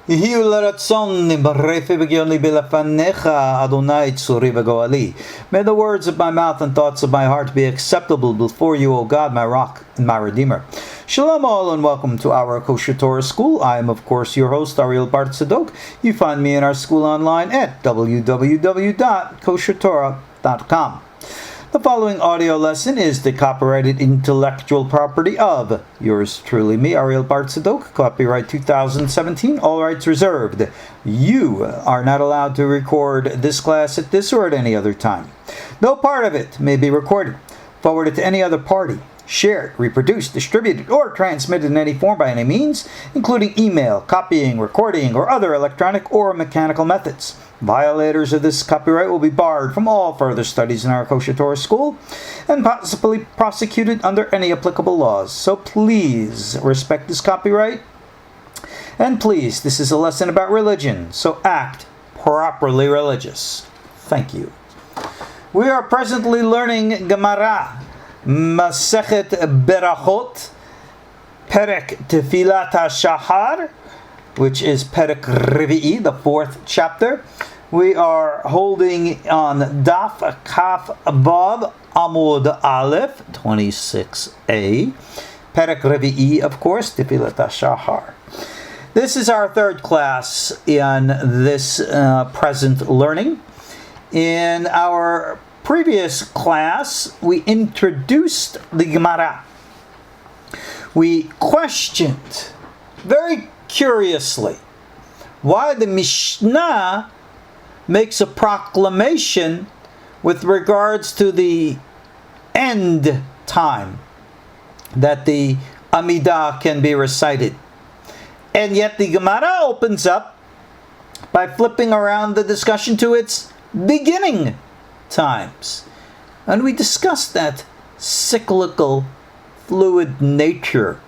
May the words of my mouth and thoughts of my heart be acceptable before you, O God, my rock and my redeemer. Shalom all and welcome to our KosherTorah School. I am, of course, your host, Ariel Tzadok. You find me in our school online at www.koshertorah.com. The following audio lesson is the copyrighted intellectual property of yours truly, me, Ariel Tzadok, copyright 2017, all rights reserved. You are not allowed to record this class at this or at any other time. No part of it may be recorded, forwarded to any other party, shared, reproduced, distributed, or transmitted in any form by any means, including email, copying, recording, or other electronic or mechanical methods. Violators of this copyright will be barred from all further studies in our KosherTorah School and possibly prosecuted under any applicable laws. So please respect this copyright. And please, this is a lesson about religion, so act properly religious. Thank you. We are presently learning Gemara Masechet Berakhot, Perek Tefilat HaShahar, which is Perek Revi'i, the fourth chapter. We are holding on Daf Kaf Vav Amud Aleph 26a. Perek Revi'i, of course, Tefilat HaShahar. This is our third class in this present learning. In our previous class, we introduced the Gemara. We questioned very curiously why the Mishnah makes a proclamation with regards to the end time that the Amidah can be recited. And yet the Gemara opens up by flipping around the discussion to its beginning times. And we discussed that cyclical, fluid nature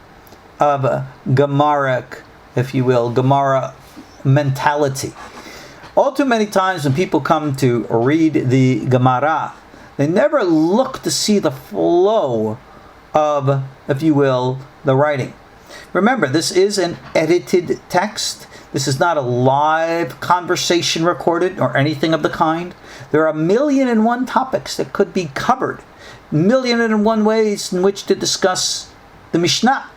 of a Gemaric, if you will, Gemara mentality. All too many times when people come to read the Gemara, they never look to see the flow of, if you will, the writing. Remember, this is an edited text. This is not a live conversation recorded or anything of the kind. There are 1,000,001 topics that could be covered, 1,000,001 ways in which to discuss the Mishnah.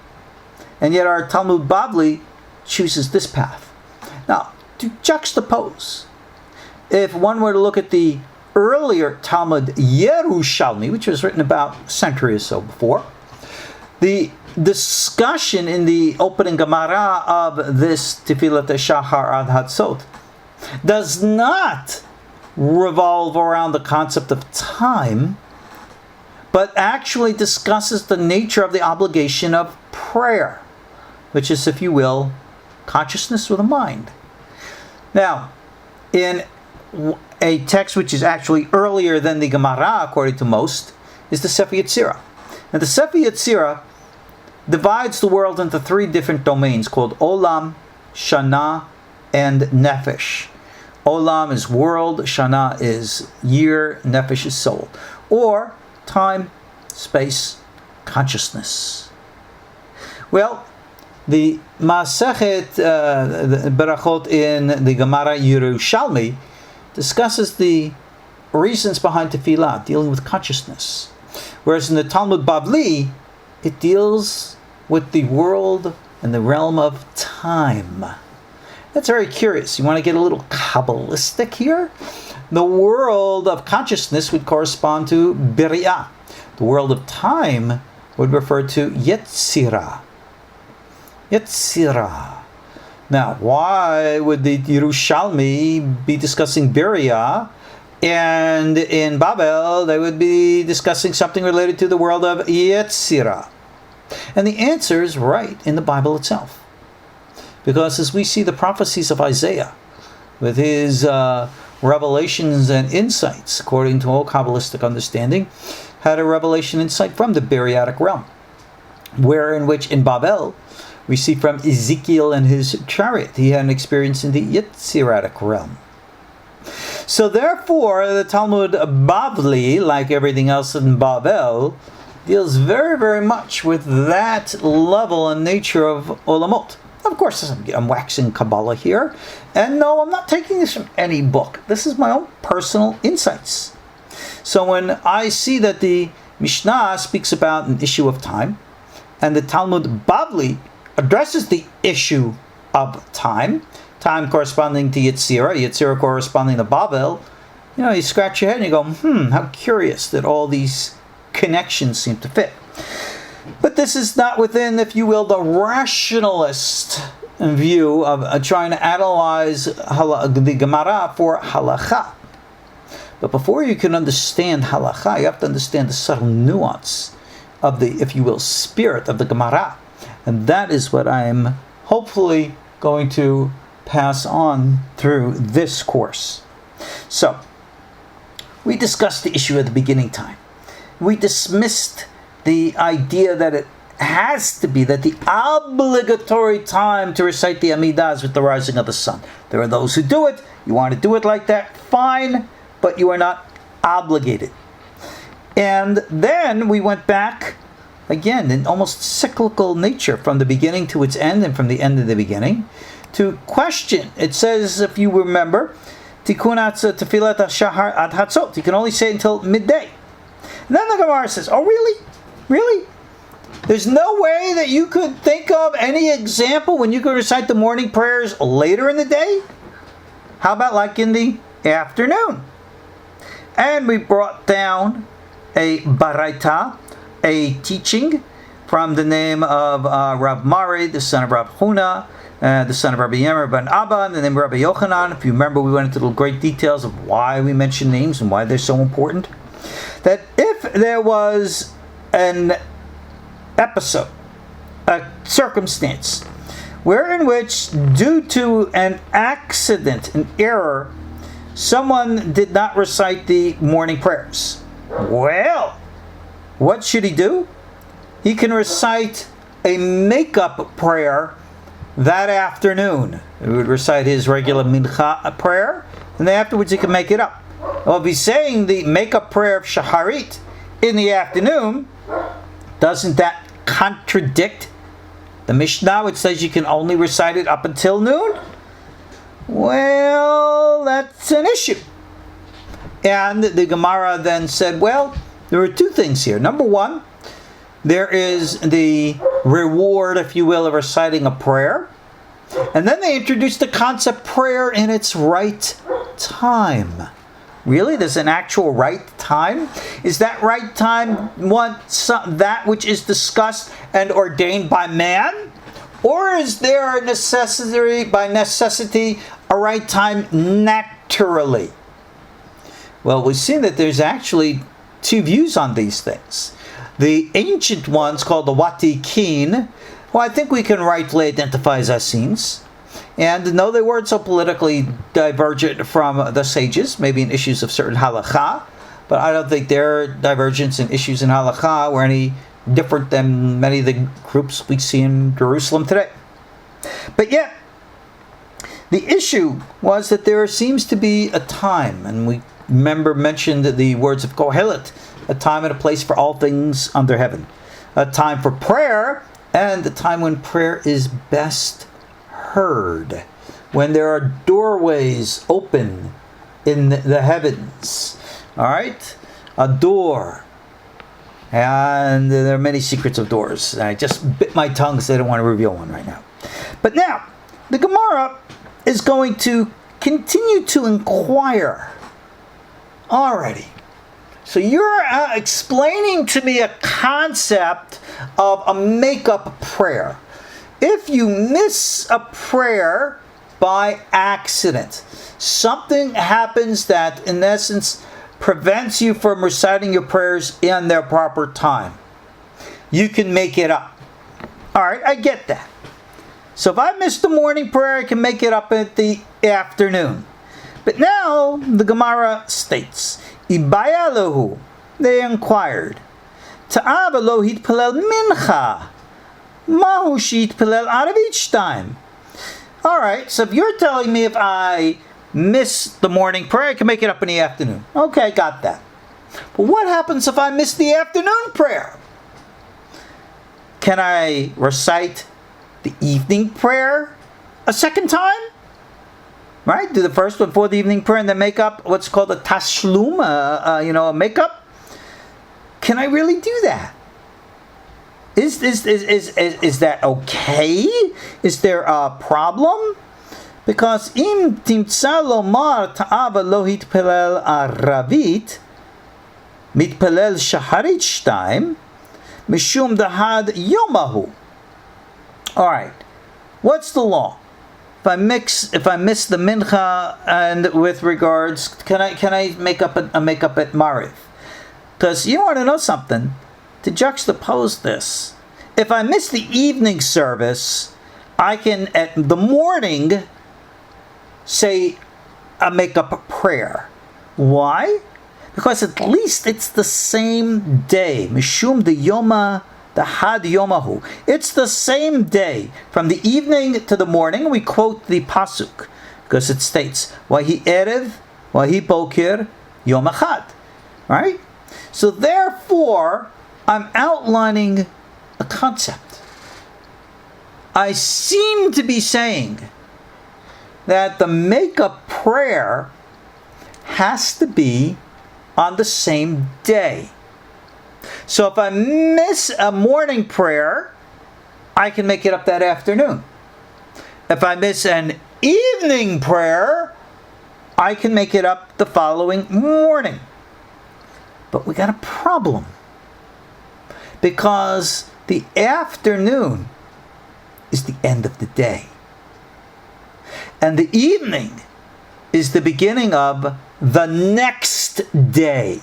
And yet our Talmud Bavli chooses this path. Now, to juxtapose, if one were to look at the earlier Talmud Yerushalmi, which was written about a century or so before, the discussion in the opening Gemara of this Tefilat HaShahar Ad Hatzot does not revolve around the concept of time, but actually discusses the nature of the obligation of prayer, which is, if you will, consciousness with a mind. Now, in a text which is actually earlier than the Gemara, according to most, is the Sefer Yetzirah. And the Sefer Yetzirah divides the world into three different domains called Olam, Shana, and Nefesh. Olam is world, Shana is year, Nefesh is soul. Or time, space, consciousness. Well, the Masechet Berakhot in the Gemara Yerushalmi discusses the reasons behind Tefillah, dealing with consciousness. Whereas in the Talmud Bavli, it deals with the world and the realm of time. That's very curious. You want to get a little Kabbalistic here? The world of consciousness would correspond to Biri'ah. The world of time would refer to Yetzirah. Yetzirah. Now, why would the Yerushalmi be discussing Biri'ah, and in Babel they would be discussing something related to the world of Yetzirah? And the answer is right in the Bible itself. Because as we see the prophecies of Isaiah, with his revelations and insights, according to all Kabbalistic understanding, had a revelation insight from the Biriatic realm, in which in Babel, we see from Ezekiel and his chariot, he had an experience in the Yetziratic realm. So therefore, the Talmud Bavli, like everything else in Babel, deals very, very much with that level and nature of Olamot. Of course, I'm waxing Kabbalah here. And no, I'm not taking this from any book. This is my own personal insights. So when I see that the Mishnah speaks about an issue of time, and the Talmud Bavli addresses the issue of time corresponding to Yetzirah corresponding to Babel, you scratch your head and you go, how curious that all these connections seem to fit. But this is not within, if you will, the rationalist view of trying to analyze the Gemara for Halakha. But before you can understand Halakha, you have to understand the subtle nuance of the, if you will, spirit of the Gemara. And that is what I am hopefully going to pass on through this course. So, we discussed the issue at the beginning time. We dismissed the idea that it has to be, that the obligatory time to recite the Amidah is with the rising of the sun. There are those who do it. You want to do it like that, fine, but you are not obligated. And then we went back, again, in almost cyclical nature, from the beginning to its end and from the end to the beginning, to question. It says, if you remember, Tikkun Tefilat HaShahar ad Hatzot. You can only say it until midday. And then the Gemara says, oh really? Really? There's no way that you could think of any example when you could recite the morning prayers later in the day? How about like in the afternoon? And we brought down a baraita, a teaching from the name of Rav Mari, the son of Rav Huna, the son of Rabbi Yemer ben Abba, and the name of Rabbi Yochanan. If you remember, we went into the great details of why we mention names and why they're so important. That if there was an episode, a circumstance, wherein which, due to an accident, an error, someone did not recite the morning prayers, well, what should he do? He can recite a make-up prayer that afternoon. He would recite his regular mincha prayer, and then afterwards he can make it up. Well, if he's saying the make-up prayer of Shaharit in the afternoon, doesn't that contradict the Mishnah, which says you can only recite it up until noon? Well, that's an issue. And the Gemara then said, well, there are two things here. Number one, there is the reward, if you will, of reciting a prayer. And then they introduced the concept prayer in its right time. Really? There's an actual right time? Is that right time that which is discussed and ordained by man? Or is there a necessity, by necessity, a right time naturally? Well, we've seen that there's actually two views on these things. The ancient ones, called the Watikin, who I think we can rightly identify as Essenes. And no, they weren't so politically divergent from the sages, maybe in issues of certain halakha, but I don't think their divergence in issues in halakha were any different than many of the groups we see in Jerusalem today. But yet, the issue was that there seems to be a time, and we mentioned the words of Kohelet, a time and a place for all things under heaven, a time for prayer, and a time when prayer is best heard, when there are doorways open in the heavens. All right, a door, and there are many secrets of doors. I just bit my tongue because I don't want to reveal one right now. But now, the Gemara is going to continue to inquire already. So you're explaining to me a concept of a make-up prayer. If you miss a prayer by accident, something happens that, in essence, prevents you from reciting your prayers in their proper time. You can make it up. All right, I get that. So if I miss the morning prayer, I can make it up at the afternoon. But now, the Gemara states, Ibayalahu, they inquired, Ta'aba lo hitpalel mincha, mahu shitpalel out of each time. Alright, so if you're telling me if I miss the morning prayer, I can make it up in the afternoon. Okay, got that. But what happens if I miss the afternoon prayer? Can I recite the evening prayer a second time? Right? Do the first one before the evening prayer and then make up what's called a tashlum, a makeup? Can I really do that? Is that okay? Is there a problem? Because im timtza lomar ta'ava lo hitpelel aravit mitpelel shaharit shtaim mishum dahad yomahu. All right. What's the law? If I miss the mincha, and with regards, can I make up a makeup at Mariv? Because you want to know something. To juxtapose this, if I miss the evening service, I can at the morning say a makeup prayer. Why? Because at least it's the same day. Mishum de yoma. The had yomahu. It's the same day. From the evening to the morning, we quote the pasuk, because it states, Wahi erev, wahi bokir, yom echad. Right? So therefore, I'm outlining a concept. I seem to be saying that the makeup prayer has to be on the same day. So if I miss a morning prayer, I can make it up that afternoon. If I miss an evening prayer, I can make it up the following morning. But we got a problem. Because the afternoon is the end of the day. And the evening is the beginning of the next day.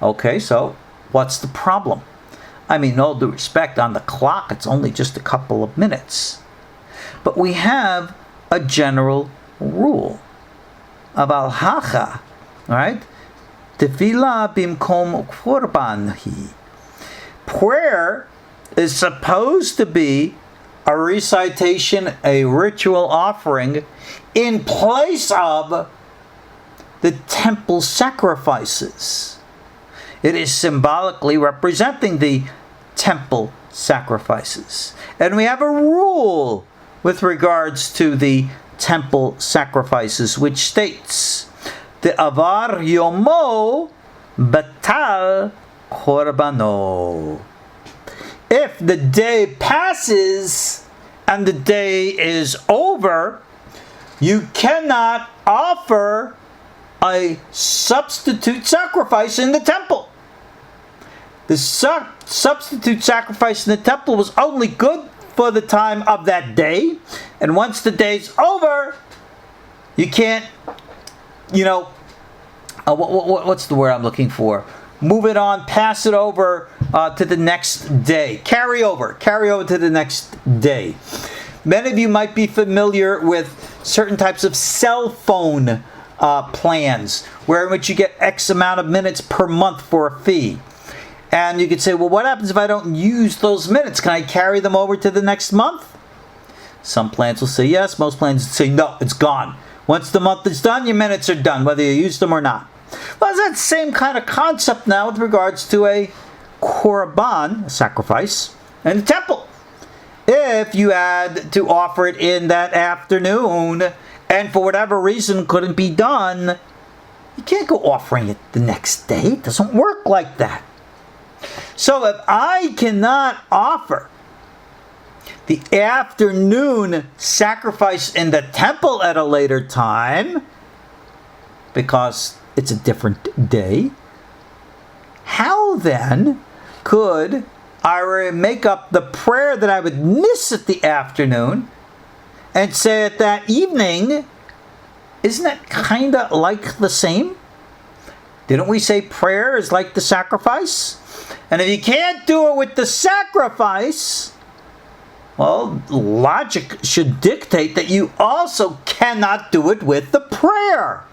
Okay, so what's the problem? I mean, all due respect, on the clock, it's only just a couple of minutes. But we have a general rule of Halakha, right? Tefilah bimkom korban hi. Prayer is supposed to be a recitation, a ritual offering in place of the temple sacrifices. It is symbolically representing the temple sacrifices. And we have a rule with regards to the temple sacrifices, which states, the avar yomo batal korbano. If the day passes and the day is over, you cannot offer a substitute sacrifice in the temple. The substitute sacrifice in the temple was only good for the time of that day. And once the day's over, you can't, what's the word I'm looking for? Move it on, pass it over to the next day. Carry over to the next day. Many of you might be familiar with certain types of cell phone plans, where in which you get X amount of minutes per month for a fee. And you could say, well, what happens if I don't use those minutes? Can I carry them over to the next month? Some plans will say yes. Most plans will say no, it's gone. Once the month is done, your minutes are done, whether you use them or not. Well, it's that same kind of concept now with regards to a korban, a sacrifice, in the temple. If you had to offer it in that afternoon, and for whatever reason couldn't be done, you can't go offering it the next day. It doesn't work like that. So if I cannot offer the afternoon sacrifice in the temple at a later time, because it's a different day, how then could I make up the prayer that I would miss at the afternoon and say at that evening? Isn't that kind of like the same? Didn't we say prayer is like the sacrifice? And if you can't do it with the sacrifice, well, logic should dictate that you also cannot do it with the prayer.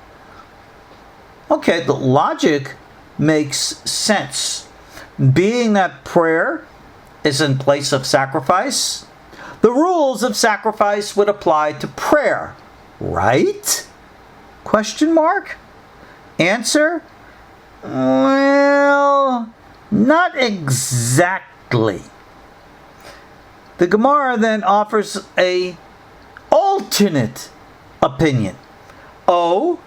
Okay, the logic makes sense. Being that prayer is in place of sacrifice, the rules of sacrifice would apply to prayer, right? Question mark? Answer? Well, not exactly. The Gemara then offers a alternate opinion. O,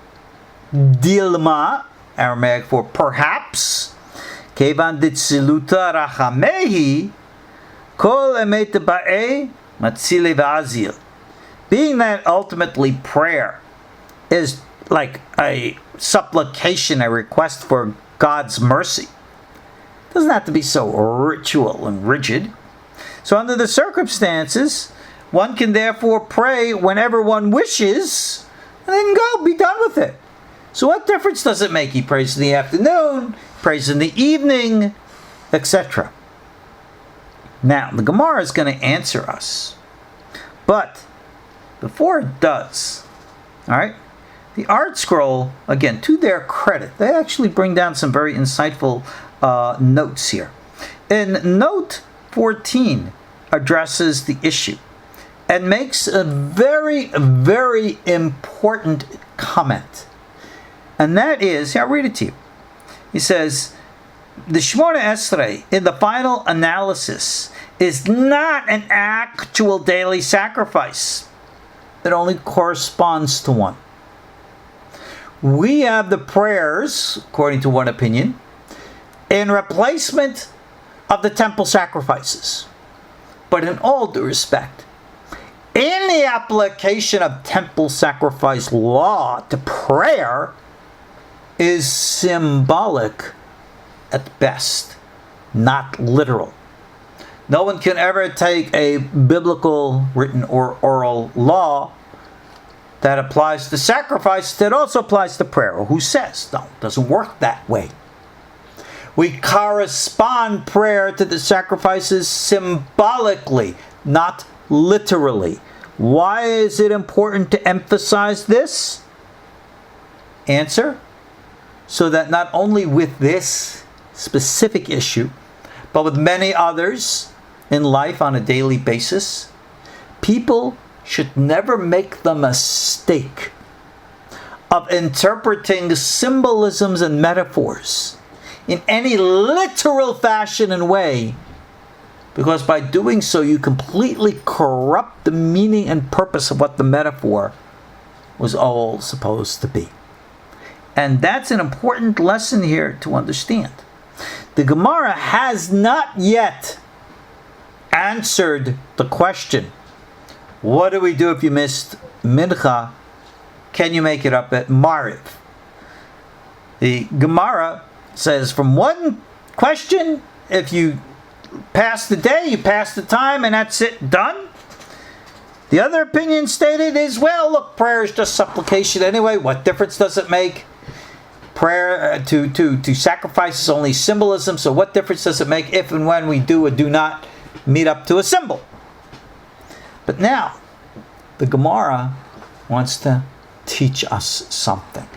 dilma, Aramaic for perhaps, kevan ditziluta rachamehi, kol emet ba'e matzile va'azil. Being that ultimately prayer is like a supplication, a request for God's mercy. It doesn't have to be so ritual and rigid. So under the circumstances, one can therefore pray whenever one wishes, and then go, be done with it. So what difference does it make? He prays in the afternoon, prays in the evening, etc. Now, the Gemara is going to answer us. But before it does, all right, the Art Scroll, again, to their credit, they actually bring down some very insightful notes here. In note 14 addresses the issue and makes a very, very important comment. And that is, here, I'll read it to you. He says, the Shemona Esrei, in the final analysis, is not an actual daily sacrifice. It only corresponds to one. We have the prayers, according to one opinion, in replacement of the temple sacrifices. But in all due respect, in the application of temple sacrifice law to prayer is symbolic at best, not literal. No one can ever take a biblical written or oral law that applies to sacrifice that also applies to prayer. Or who says? No, it doesn't work that way. We correspond prayer to the sacrifices symbolically, not literally. Why is it important to emphasize this? Answer: so that not only with this specific issue, but with many others in life on a daily basis, people should never make the mistake of interpreting symbolisms and metaphors in any literal fashion and way, because by doing so you completely corrupt the meaning and purpose of what the metaphor was all supposed to be. And that's an important lesson here to understand. The Gemara has not yet answered the question, what do we do if you missed Mincha? Can you make it up at Mariv? The Gemara says from one question, if you pass the day, you pass the time, and that's it, done. The other opinion stated is, well, look, prayer is just supplication anyway. What difference does it make? Prayer to sacrifice is only symbolism, so what difference does it make if and when we do or do not meet up to a symbol? But now, the Gemara wants to teach us something.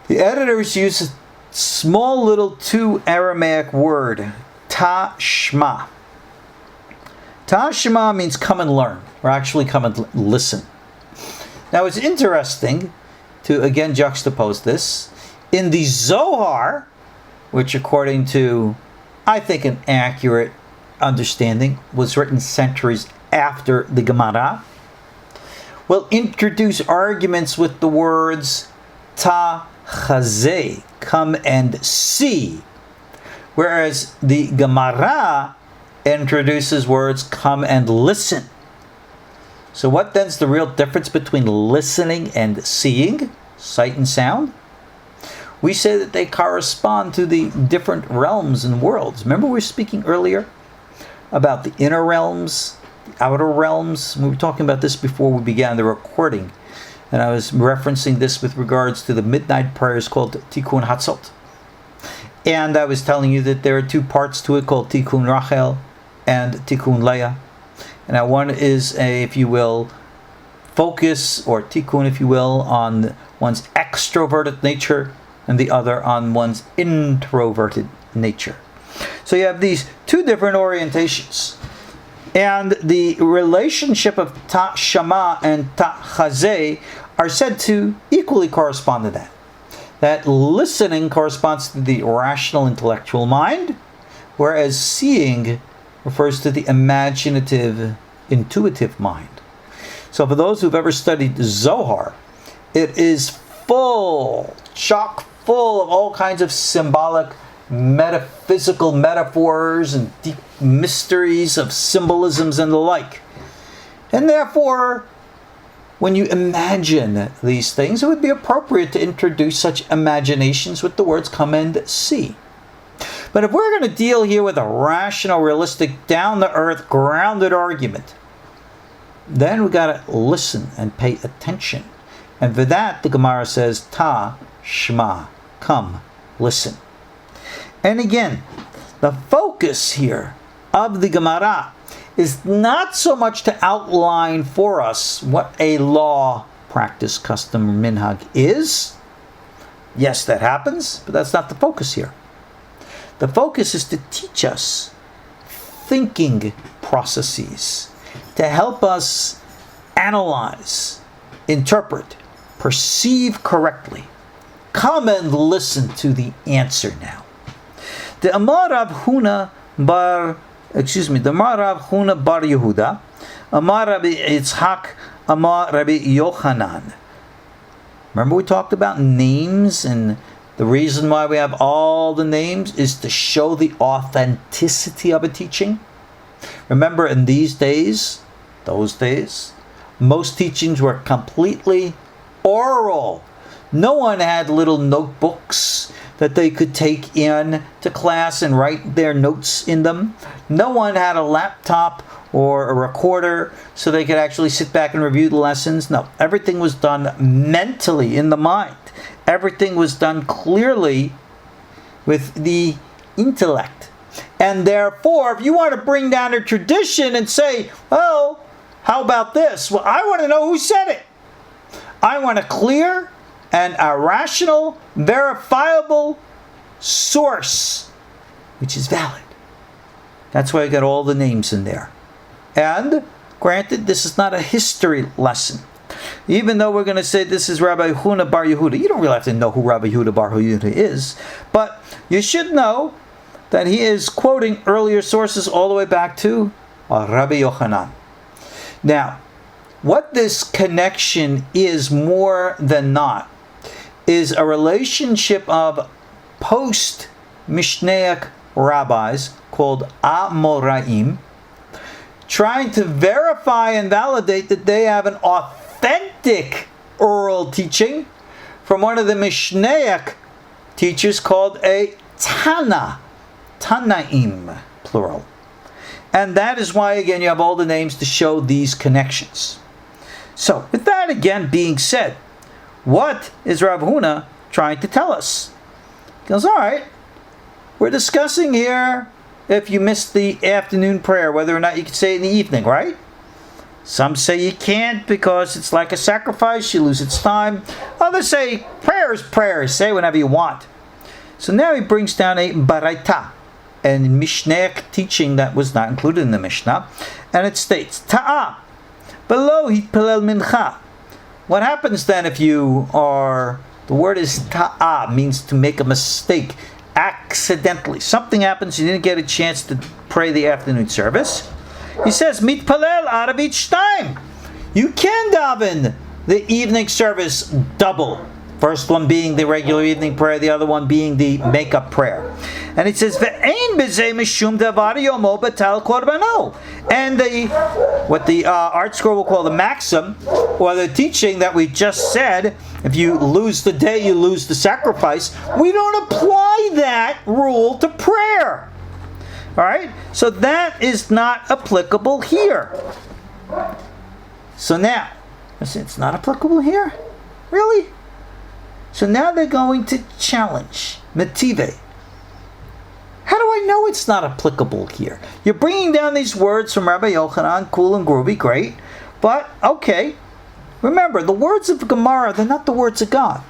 The editors use a small little two Aramaic word, tashma. Tashma means come and learn, or actually come and listen. Now it's interesting to again juxtapose this. In the Zohar, which according to, I think, an accurate understanding, was written centuries after the Gemara, will introduce arguments with the words ta chazeh, come and see, whereas the Gemara introduces words come and listen. So what then's the real difference between listening and seeing, sight and sound? We say that they correspond to the different realms and worlds. Remember we were speaking earlier about the inner realms, the outer realms? We were talking about this before we began the recording. And I was referencing this with regards to the midnight prayers called Tikkun Hatzot. And I was telling you that there are two parts to it called Tikkun Rachel and Tikkun Leah. And now one is a, if you will, focus, or tikkun, if you will, on one's extroverted nature, and the other on one's introverted nature. So you have these two different orientations. And the relationship of ta shama and ta chazeh are said to equally correspond to that. That listening corresponds to the rational intellectual mind, whereas seeing refers to the imaginative, intuitive mind. So for those who've ever studied Zohar, it is full, chock full of all kinds of symbolic, metaphysical metaphors and deep mysteries of symbolisms and the like. And therefore, when you imagine these things, it would be appropriate to introduce such imaginations with the words come and see. But if we're going to deal here with a rational, realistic, down-to-earth, grounded argument, then we got to listen and pay attention. And for that, the Gemara says, Ta, Shma, come, listen. And again, the focus here of the Gemara is not so much to outline for us what a law, practice, custom, or minhag is. Yes, that happens, but that's not the focus here. The focus is to teach us thinking processes, to help us analyze, interpret, perceive correctly. Come and listen to the answer now. The Amar Rav Huna bar Yehuda, Amar Rabbi Yitzhak, Amar Rabbi Yochanan. Remember we talked about names, and the reason why we have all the names is to show the authenticity of a teaching. Remember, in those days, most teachings were completely oral. No one had little notebooks that they could take in to class and write their notes in them. No one had a laptop or a recorder so they could actually sit back and review the lessons. No, everything was done mentally in the mind. Everything was done clearly with the intellect. And therefore, if you want to bring down a tradition and say, well, how about this? Well, I want to know who said it. I want a clear and a rational, verifiable source, which is valid. That's why I got all the names in there. And granted, this is not a history lesson. Even though we're going to say this is Rabbi Huna bar Yehuda, you don't really have to know who Rabbi Yehuda bar Yehuda is, but you should know that he is quoting earlier sources all the way back to Rabbi Yochanan. Now, what this connection is more than not is a relationship of post-Mishnaic rabbis called Amoraim, trying to verify and validate that they have an authentic oral teaching from one of the Mishnaic teachers called a Tanaim, plural. And that is why, again, you have all the names to show these connections. So, with that again being said, what is Rav Huna trying to tell us? He goes, all right, we're discussing here if you missed the afternoon prayer, whether or not you can say it in the evening, right? Some say you can't because it's like a sacrifice, you lose its time. Others say prayer is prayer, say whenever you want. So now he brings down a baraita, a Mishnaic teaching that was not included in the Mishnah, and it states, Ta'a, below hitpalel mincha. What happens then if you are, the word is ta'a, means to make a mistake, accidentally. Something happens, you didn't get a chance to pray the afternoon service. He says, mitpalel arav each time. You can daven the evening service double. First one being the regular evening prayer, the other one being the make-up prayer. And it says, "Ve'ein b'zeh mishum davar yomo batal korbano." And what the Art Scroll will call the maxim, or the teaching that we just said, if you lose the day, you lose the sacrifice. We don't apply that rule to prayer. All right? So that is not applicable here. So now, it's not applicable here? Really? So now they're going to challenge Metive. How do I know it's not applicable here? You're bringing down these words from Rabbi Yochanan, cool and groovy, great. But, okay, remember, the words of Gemara, they're not the words of God.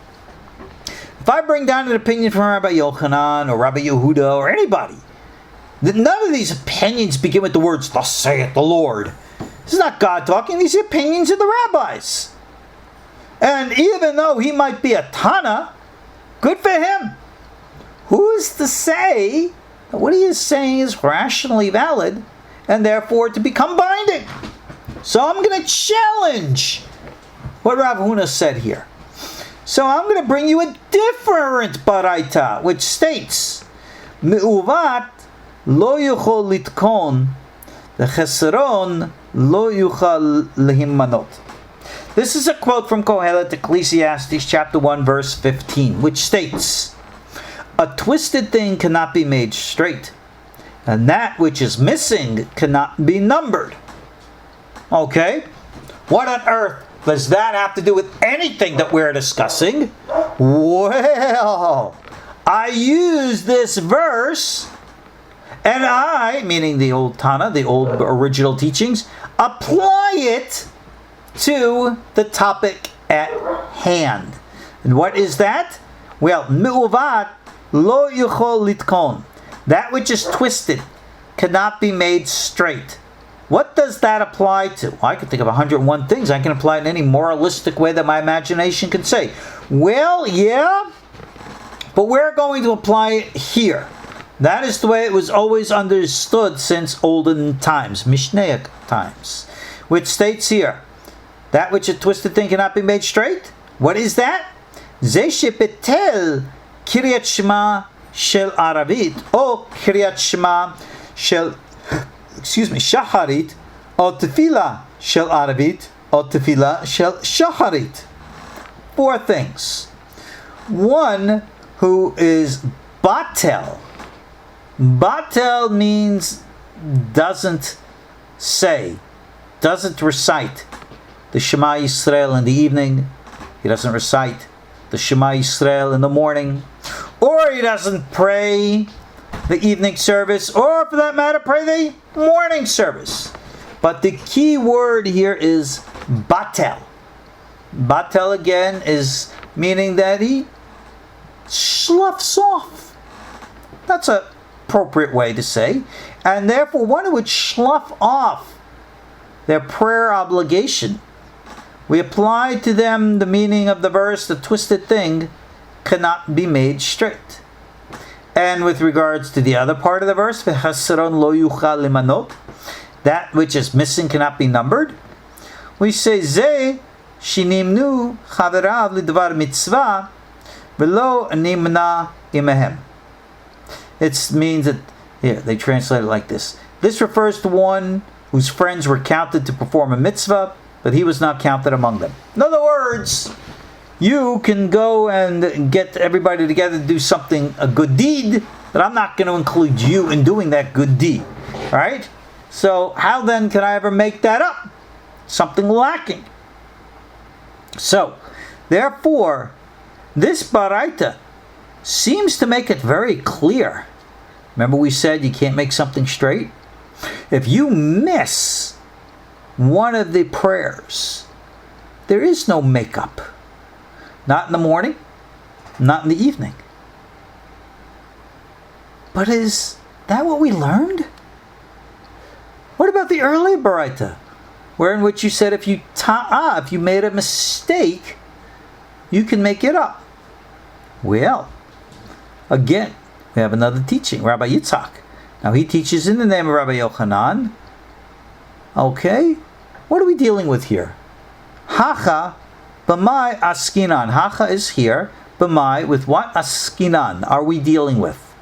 If I bring down an opinion from Rabbi Yochanan or Rabbi Yehuda or anybody, none of these opinions begin with the words, "Thus saith the Lord." This is not God talking, these are opinions of the rabbis. And even though he might be a Tana, good for him. Who is to say that what he is saying is rationally valid and therefore to become binding. So I'm going to challenge what Rav Huna said here. So I'm going to bring you a different baraita, which states, Me'uvat lo yuchol litkon, v'cheseron lo yuchal lehimanot. This is a quote from Kohelet, Ecclesiastes chapter 1, verse 15, which states, a twisted thing cannot be made straight, and that which is missing cannot be numbered. Okay? What on earth does that have to do with anything that we're discussing? Well, I use this verse, and I, meaning the old Tana, the old original teachings, apply it to the topic at hand. And what is that? Well, me'uvat lo yuchol litkon. That which is twisted cannot be made straight. What does that apply to? Well, I can think of 101 things. I can apply it in any moralistic way that my imagination can say. Well, yeah, but we're going to apply it here. That is the way it was always understood since olden times, Mishnaic times, which states here, that which a twisted thing cannot be made straight. What is that? Ze shebetel kiryat shema shel Aravit, or kiryat shema shel Shacharit, or Tefillah shel Aravit, or Tefillah shel Shacharit. 4 things. One who is batel. Batel means doesn't say, doesn't recite the Shema Yisrael in the evening. He doesn't recite the Shema Yisrael in the morning. Or he doesn't pray the evening service, or for that matter, pray the morning service. But the key word here is batel. Batel again is meaning that he sloughs off. That's an appropriate way to say. And therefore, one who would slough off their prayer obligation, we apply to them the meaning of the verse, the twisted thing cannot be made straight. And with regards to the other part of the verse, v'chaseron lo yuchal limanot, that which is missing cannot be numbered, we say, ze shinimnu chaverav lidvar mitzvah v'lo nimna imehem. It means that, here, they translate it like this. This refers to one whose friends were counted to perform a mitzvah, but he was not counted among them. In other words, you can go and get everybody together to do something, a good deed, but I'm not going to include you in doing that good deed. Right? So how then can I ever make that up? Something lacking. So, therefore, this baraita seems to make it very clear. Remember we said you can't make something straight? If you miss one of the prayers, there is no makeup. Not in the morning, not in the evening. But is that what we learned? What about the earlier baraita, wherein which you said if you made a mistake, you can make it up? Well, again, we have another teaching, Rabbi Yitzhak. Now he teaches in the name of Rabbi Yochanan. Okay, what are we dealing with here? Hacha b'mai askinan. Hacha is here. B'mai, with what askinan are we dealing with?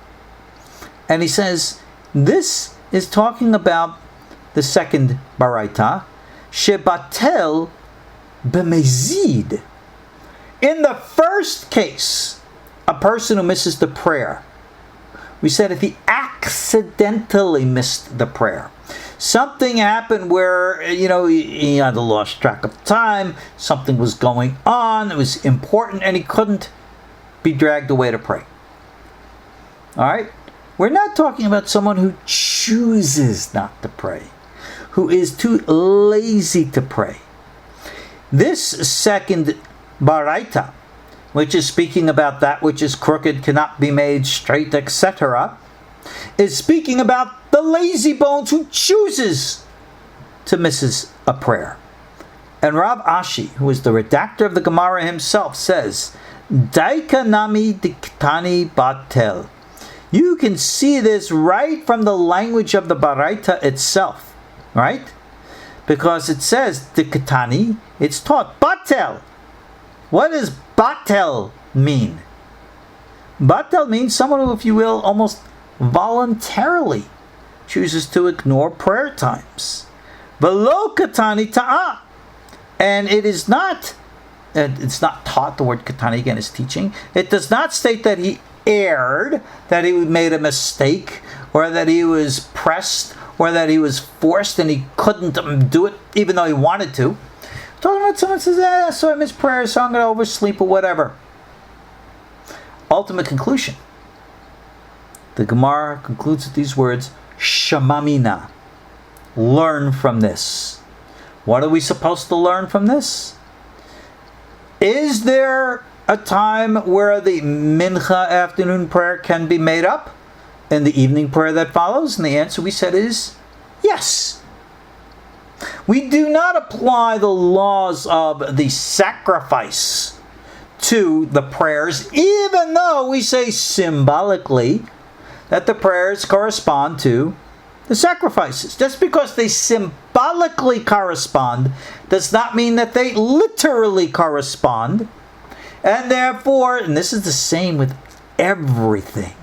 And he says, this is talking about the second baraita, shebatel b'mezid. In the first case, a person who misses the prayer, we said if he accidentally missed the prayer, something happened where, he had lost track of time, something was going on, it was important, and he couldn't be dragged away to pray. Alright? We're not talking about someone who chooses not to pray, who is too lazy to pray. This second baraita, which is speaking about that which is crooked, cannot be made straight, etc., is speaking about the lazy bones who chooses to miss a prayer. And Rav Ashi, who is the redactor of the Gemara himself, says, Daika nami diktani batel. You can see this right from the language of the Baraita itself, right? Because it says, the Ketani, it's taught, Batel. What does Batel mean? Batel means someone who, if you will, almost voluntarily chooses to ignore prayer times. Velo Ketani Ta'a. And it's not taught, the word Ketani again is teaching. It does not state that he erred, that he made a mistake, or that he was pressed, or that he was forced and he couldn't do it even though he wanted to. Talking about someone says, so I missed prayer, so I'm going to oversleep or whatever. Ultimate conclusion. The Gemara concludes with these words, Shamamina. Learn from this. What are we supposed to learn from this? Is there a time where the mincha afternoon prayer can be made up in the evening prayer that follows? And the answer we said is yes. We do not apply the laws of the sacrifice to the prayers, even though we say symbolically that the prayers correspond to the sacrifices. Just because they symbolically correspond does not mean that they literally correspond. And therefore, and this is the same with everything,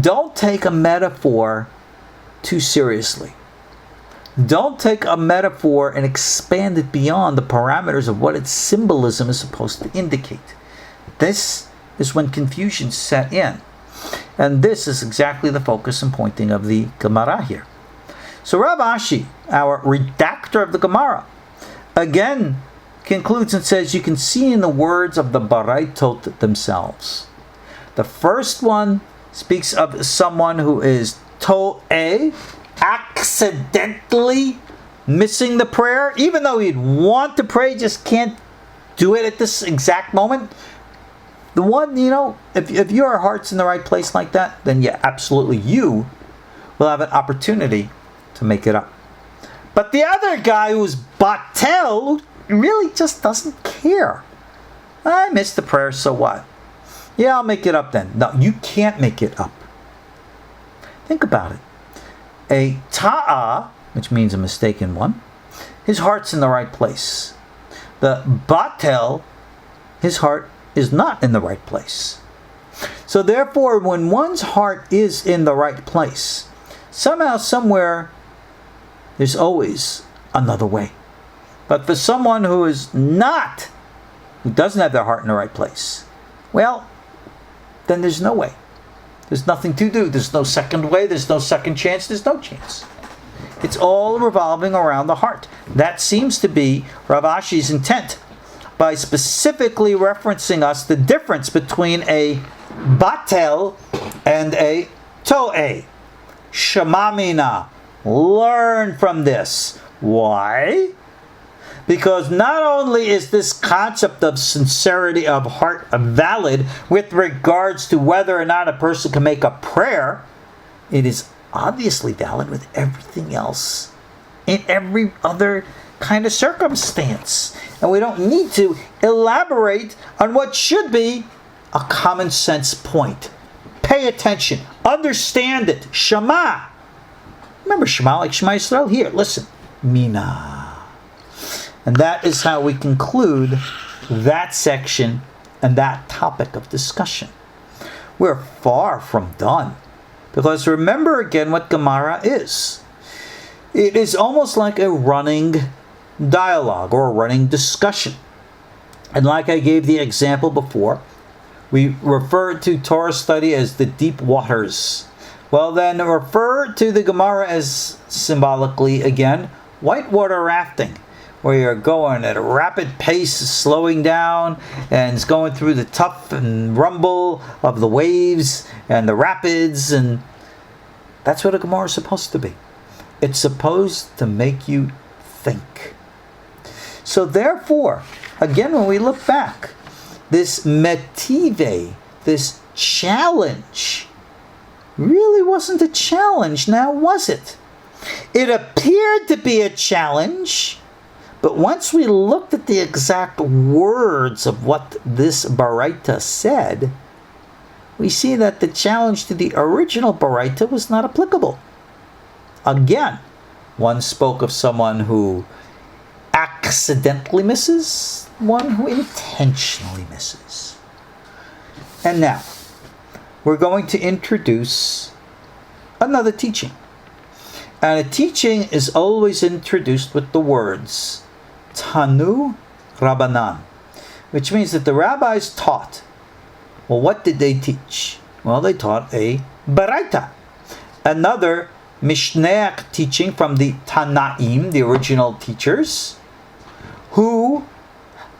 don't take a metaphor too seriously. Don't take a metaphor and expand it beyond the parameters of what its symbolism is supposed to indicate. This is when confusion set in. And this is exactly the focus and pointing of the Gemara here. So Rav Ashi, our redactor of the Gemara, again concludes and says, you can see in the words of the Baraitot themselves. The first one speaks of someone who is to'eh, accidentally missing the prayer, even though he'd want to pray, just can't do it at this exact moment. The one, if your heart's in the right place like that, then yeah, absolutely, you will have an opportunity to make it up. But the other guy who's batel, who really just doesn't care. I missed the prayer, so what? Yeah, I'll make it up then. No, you can't make it up. Think about it. A ta'a, which means a mistaken one, his heart's in the right place. The batel, his heart is not in the right place. So therefore, when one's heart is in the right place, somehow, somewhere, there's always another way. But for someone who is not, who doesn't have their heart in the right place, well, then there's no way. There's nothing to do. There's no second way. There's no second chance. There's no chance. It's all revolving around the heart. That seems to be Rav Ashi's intent by specifically referencing us the difference between a batel and a to'eh. Shamamina. Learn from this. Why? Because not only is this concept of sincerity of heart valid with regards to whether or not a person can make a prayer, it is obviously valid with everything else in every other kind of circumstance. And we don't need to elaborate on what should be a common sense point. Pay attention. Understand it. Shema. Remember Shema, like Shema Yisrael? Here, listen. Mina. And that is how we conclude that section and that topic of discussion. We're far from done. Because remember again what Gemara is. It is almost like a running dialogue or a running discussion. And like I gave the example before, we refer to Torah study as the deep waters. Well then, refer to the Gemara as symbolically again, whitewater rafting, where you're going at a rapid pace, slowing down, and it's going through the tough and rumble of the waves and the rapids, and that's what a Gemara is supposed to be. It's supposed to make you think. So therefore, again, when we look back, this metive, this challenge, really wasn't a challenge, now was it? It appeared to be a challenge, but once we looked at the exact words of what this Baraita said, we see that the challenge to the original Baraita was not applicable. Again, one spoke of someone who accidentally misses, one who intentionally misses. And now, we're going to introduce another teaching. And a teaching is always introduced with the words Tanu Rabbanan, which means that the rabbis taught. Well, what did they teach? Well, they taught a Baraita, another Mishnaic teaching from the Tanaim, the original teachers, who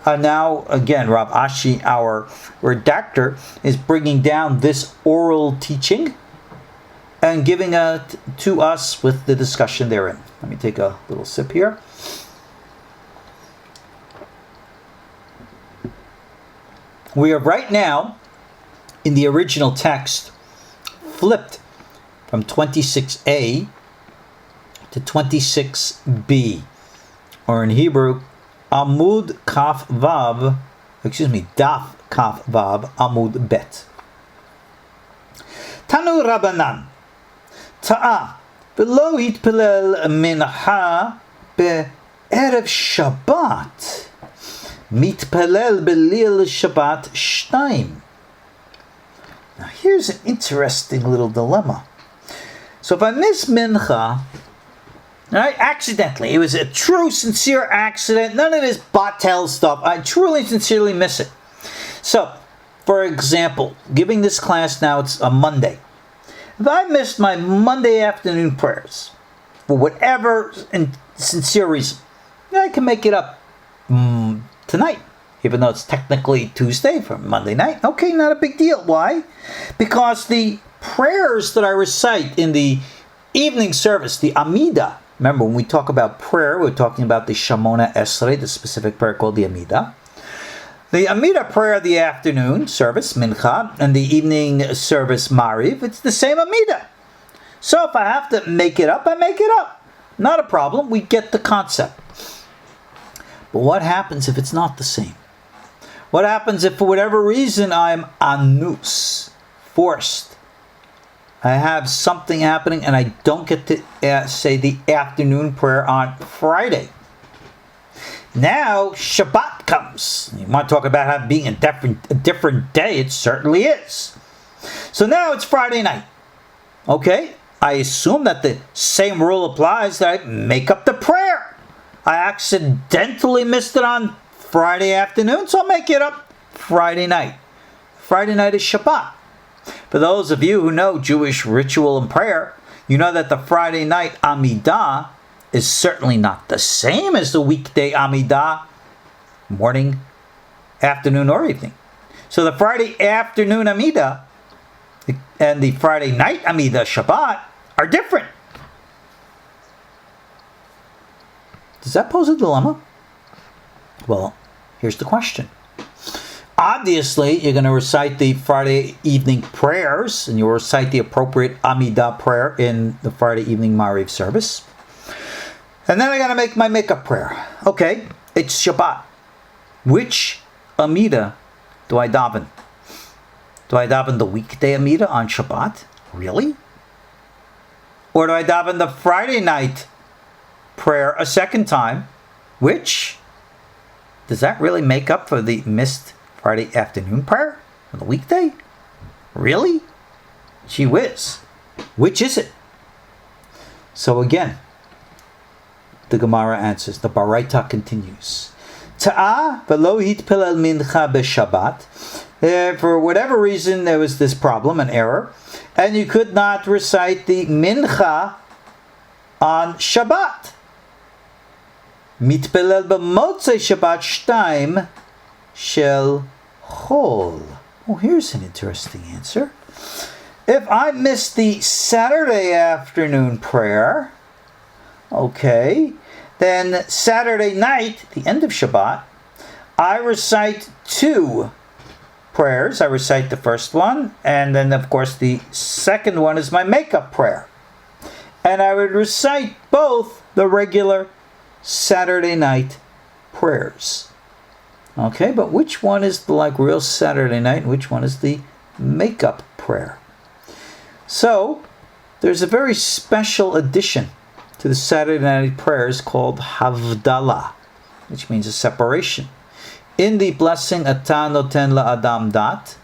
are now, again, Rav Ashi, our redactor, is bringing down this oral teaching and giving it to us with the discussion therein. Let me take a little sip here. We are right now in the original text flipped from 26a to 26b, or in Hebrew, Daf Kaf Vav Amud Bet. Tanu Rabbanan Ta'a V'lo hitpilel mincha be'erev Shabbat mitpilel b'lil Shabbat shtaim. Now here's an interesting little dilemma. So if I miss mincha, right, accidentally, it was a true, sincere accident, none of this batel stuff, I truly, sincerely miss it. So, for example, giving this class now, it's a Monday. If I missed my Monday afternoon prayers, for whatever sincere reason, I can make it up tonight, even though it's technically Tuesday from Monday night. Okay, not a big deal. Why? Because the prayers that I recite in the evening service, the Amidah, remember when we talk about prayer, we're talking about the Shemona Esrei, the specific prayer called the Amidah. The Amidah prayer of the afternoon service, Mincha, and the evening service, Mariv, it's the same Amidah. So if I have to make it up, I make it up. Not a problem. We get the concept. But what happens if it's not the same? What happens if for whatever reason I'm anus, forced? I have something happening and I don't get to say the afternoon prayer on Friday. Now Shabbat comes. You want to talk about how being a different day? It certainly is. So now it's Friday night. Okay, I assume that the same rule applies, that I make up the prayer. I accidentally missed it on Friday afternoon, so I'll make it up Friday night. Friday night is Shabbat. For those of you who know Jewish ritual and prayer, you know that the Friday night Amidah is certainly not the same as the weekday Amidah, morning, afternoon, or evening. So the Friday afternoon Amidah and the Friday night Amidah Shabbat are different. Does that pose a dilemma? Well, here's the question. Obviously, you're going to recite the Friday evening prayers, and you'll recite the appropriate Amidah prayer in the Friday evening Mariv service. And then I got to make my makeup prayer. Okay, it's Shabbat. Which Amidah do I daven? Do I daven the weekday Amidah on Shabbat? Really? Or do I daven the Friday night prayer a second time? Which, does that really make up for the missed Friday afternoon prayer on the weekday? Really? Gee whiz. Which is it? So again, the Gemara answers. The Baraita continues. Ta'a v'lo hitpilel mincha b'Shabbat. For whatever reason, there was this problem, an error, and you could not recite the mincha on Shabbat. Mitpilel b'motzei Shabbat shtaim shel chol. Oh, here's an interesting answer. If I miss the Saturday afternoon prayer, okay, then Saturday night, the end of Shabbat, I recite two prayers. I recite the first one, and then of course the second one is my makeup prayer. And I would recite both the regular Saturday night prayers. Okay, but which one is the real Saturday night and which one is the makeup prayer. So, there's a very special addition to the Saturday night prayers called Havdalah, which means a separation. In the blessing Atah Noten LaAdam Dat,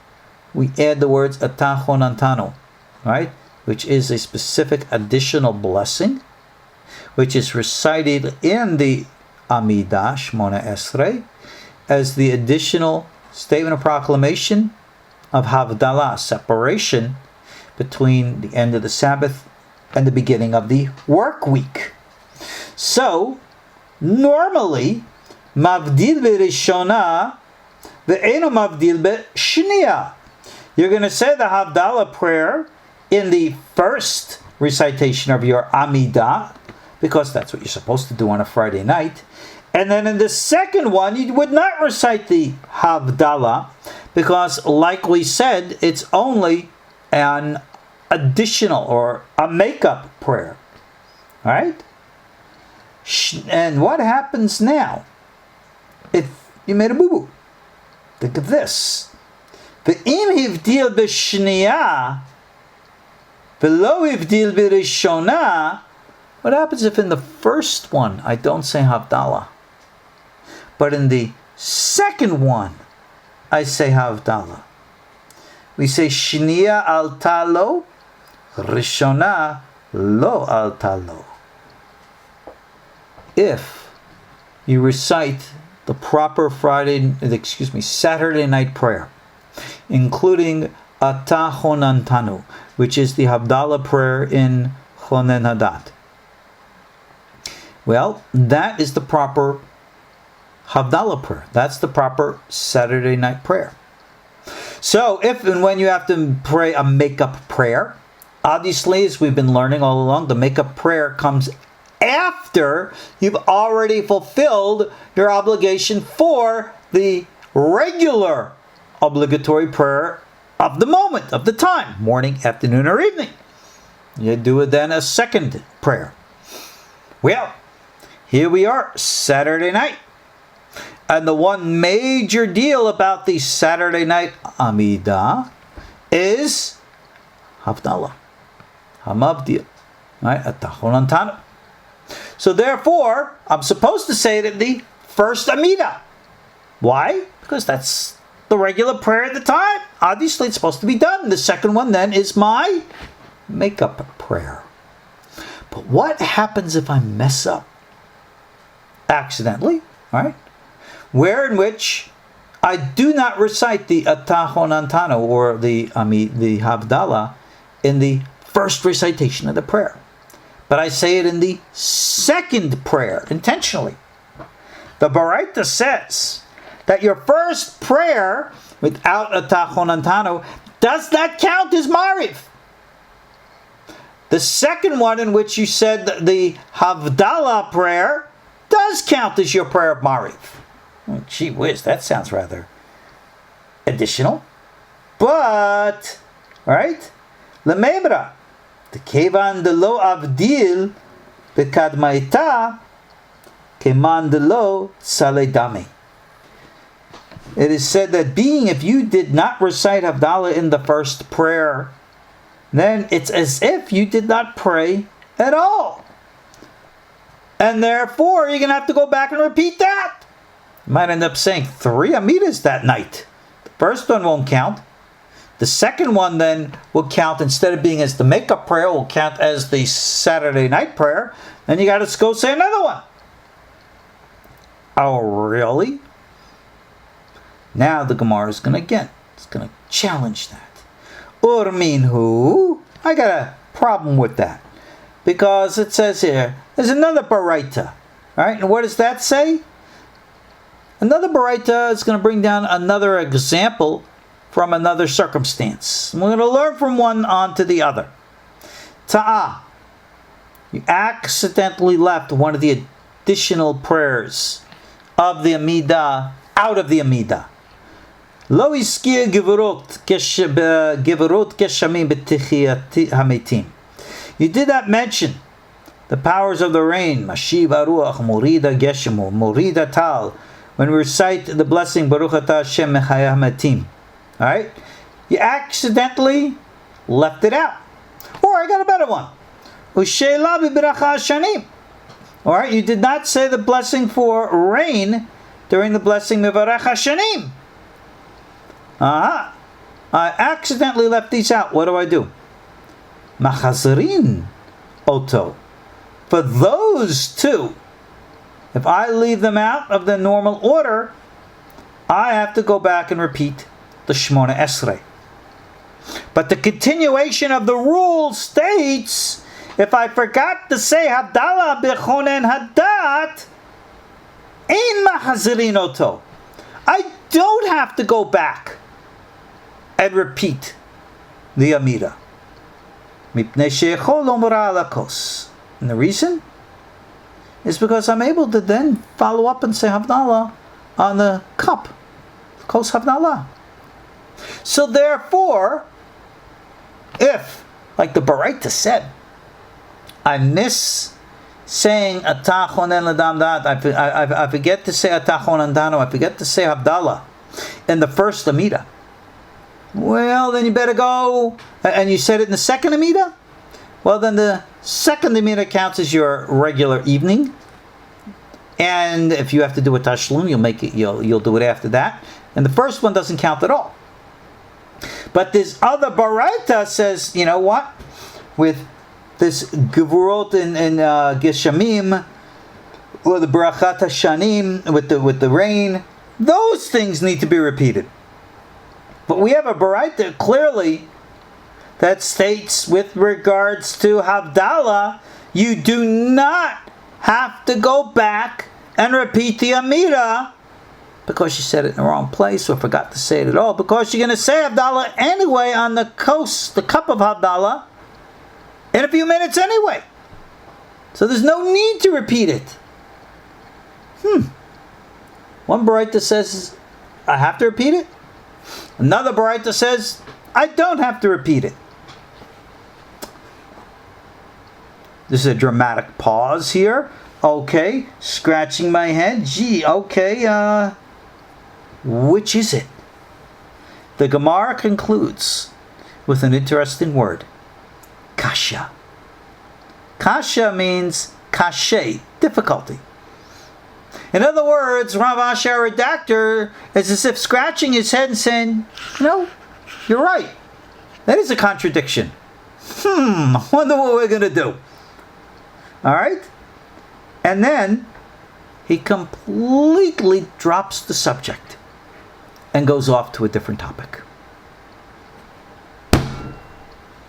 we add the words Atah Chonantano, right? Which is a specific additional blessing, which is recited in the Amidah, Shmona Esrei, as the additional statement of proclamation of Havdalah, separation between the end of the Sabbath and the beginning of the work week. So, normally, Mavdil Berishona, Ve'eno Mavdil B'Shniya. You're going to say the Havdalah prayer in the first recitation of your Amidah, because that's what you're supposed to do on a Friday night. And then in the second one, you would not recite the Havdalah, because like we said, it's only an additional or a makeup prayer. Right? And what happens now if you made a boo-boo? Think of this. Ve'im hivdil b'shniya v'lo hivdil b'rishona. What happens if in the first one I don't say Havdalah, but in the second one I say Havdalah? We say Shniya al talo, Rishona lo al talo. If you recite the proper Saturday night prayer, including Atah Chonantanu, which is the Havdalah prayer in Chonen Hadat, well, that is the proper Havdalah prayer. That's the proper Saturday night prayer. So, if and when you have to pray a makeup prayer, obviously, as we've been learning all along, the makeup prayer comes after you've already fulfilled your obligation for the regular obligatory prayer of the moment, of the time, morning, afternoon, or evening. You do it then a second prayer. Well, here we are, Saturday night. And the one major deal about the Saturday night Amidah is Havdalah, Hamavdil, right? Atah Chonantanu. So therefore, I'm supposed to say it in the first Amidah. Why? Because that's the regular prayer at the time. Obviously, it's supposed to be done. The second one then is my makeup prayer. But what happens if I mess up accidentally, right? Where in which I do not recite the Atah Chonantanu or the Havdalah in the first recitation of the prayer, but I say it in the second prayer intentionally. The Baraita says that your first prayer without Atah Chonantanu does not count as Mariv. The second one, in which you said the Havdalah prayer, does count as your prayer of Mariv. Oh, gee whiz, that sounds rather additional. But, right? Lemebra, the kevan de lo avdil bekadmaita keman de lo saledame. It is said that if you did not recite Havdalah in the first prayer, then it's as if you did not pray at all. And therefore, you're going to have to go back and repeat that. You might end up saying 3 Amidas that night. The first one won't count. The second one then will count, instead of being as the makeup prayer, will count as the Saturday night prayer. Then you got to go say another one. Oh, really? Now the Gemara is going to challenge that. Urminhu. I got a problem with that. Because it says here, there's another Baraita. Right? And what does that say? Another Baraita is going to bring down another example from another circumstance. We're going to learn from one on to the other. Ta'ah. You accidentally left one of the additional prayers of the Amidah out of the Amidah. Lo iskir geverot keshamim b'tichiyat hametim. You did not mention the powers of the rain. Mashiv aruach, morida geshemu, morida tal. When we recite the blessing Baruch Atah Hashem Mechayah Matim, all right, You accidentally left it out. Or I got a better one. U'she'ela b'beracha hashanim. All right, you did not say the blessing for rain during the blessing mevarach hashanim. I accidentally left these out. What do? Machazerin oto. For those two, if I leave them out of the normal order, I have to go back and repeat the Shmona Esrei. But the continuation of the rule states, if I forgot to say Havdalah b'chonen hadat, ein machazerin oto. I don't have to go back and repeat the Amida. Mipnei she'echol lomra alakos. And the reason is because I'm able to then follow up and say Havdalah on the cup. Kos Havdalah. So therefore, if, like the Baraita said, I miss saying Atah chonen l'dam dat, I forget to say Atah chonen dano, I forget to say Havdalah in the first Amida. Well, then you better go, and you said it in the second Amida? Well, then the second Amida counts as your regular evening. And if you have to do a tashlum, you'll do it after that. And the first one doesn't count at all. But this other Baraita says, you know what? With this Gevurot and Geshamim, or the Berachat Hashanim, with the rain, those things need to be repeated. But we have a Baraita clearly that states with regards to Havdalah, you do not have to go back and repeat the Amida because you said it in the wrong place or forgot to say it at all, because you're going to say Havdalah anyway on the cup of Havdalah in a few minutes anyway. So there's no need to repeat it. One Baraita says, I have to repeat it. Another Baraita says, I don't have to repeat it. This is a dramatic pause here. Okay, scratching my head. Gee, okay, which is it? The Gemara concludes with an interesting word. Kashya. Kashya means kashe, difficulty. In other words, Rav Asher, our redactor, is as if scratching his head and saying, no, you're right. That is a contradiction. I wonder what we're going to do. All right? And then he completely drops the subject and goes off to a different topic.